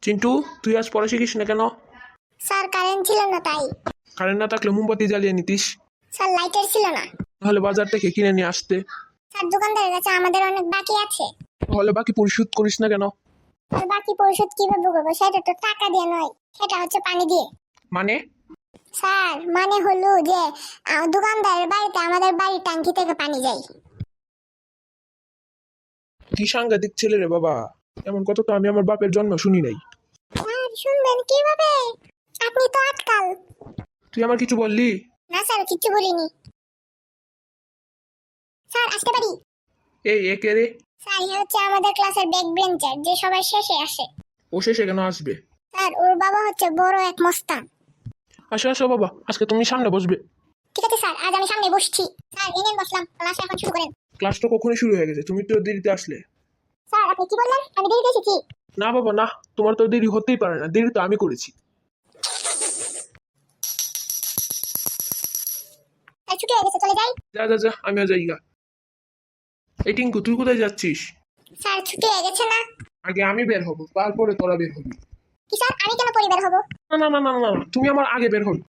চিন্টু, তুই আজ পড়া শিখিস না কেন? স্যার কারেন্ট ছিল না তাই। কারেন্ট না থাকলে মোমবাতি জ্বালিয়ে নিতিস। স্যার লাইটার ছিল না। তাহলে বাজার থেকে কিনে নিয়ে আসতে। স্যার দোকানদারের কাছে আমাদের অনেক বাকি আছে। তাহলে বাকি পরিশোধ করিস না কেন? আর বাকি পরিশোধ কিভাবে করবো? সেটা তো টাকা দিয়ে নয়, সেটা হচ্ছে পানি দিয়ে। মানে? স্যার মানে হলো যে দোকানদারের বাড়িতে আমাদের বাড়ির ট্যাঙ্কি থেকে পানি যায়। কি সাংঘাতিক ছেলে রে বাবা, এমন কথা তো আমি আমার বাপের জন্ম শুনি নাই। স্যার শুনবেন কিভাবে? আপনি তো আজকাল। তুই আমার কিছু বললি? না স্যার কিচ্ছু বলিনি। স্যার আসতে পারি? এই একে রে? স্যার এ হচ্ছে আমাদের ক্লাসের ব্যাক বেঞ্চার, যে সবার শেষে আসে। ও শেষে কেন আসবে? স্যার ওর বাবা হচ্ছে বড় এক মস্তান। আসো আসো বাবা, আজকে তুমি সামনে বসবে। ঠিক আছে স্যার, আজ আমি সামনে বসছি। স্যার এনেন বসলাম, ক্লাস এখন শুরু করেন। ক্লাস তো কখনই শুরু হয়ে গেছে, তুমি তো দেরিতে আসলে। স্যার আপনি কি বললেন? আমি দেরিতে এসেছি? না বাবা না, তোমার তো দেরি হতেই পারে না, দেরি তো আমি করেছি। স্যার ছুটি হয়ে গেছে, চলে যাই? যা যা যা, আমিও যাই গা। এই টিঙ্কু, তুই কোথায় যাচ্ছিস? স্যার ছুটি হয়ে গেছে না? আগে আমি বের হবো, তারপরে তোরা বের হবি। কি স্যার, আমি কেন পরিবার হব? না না না না না না, তুমি আমার আগে বের হবি।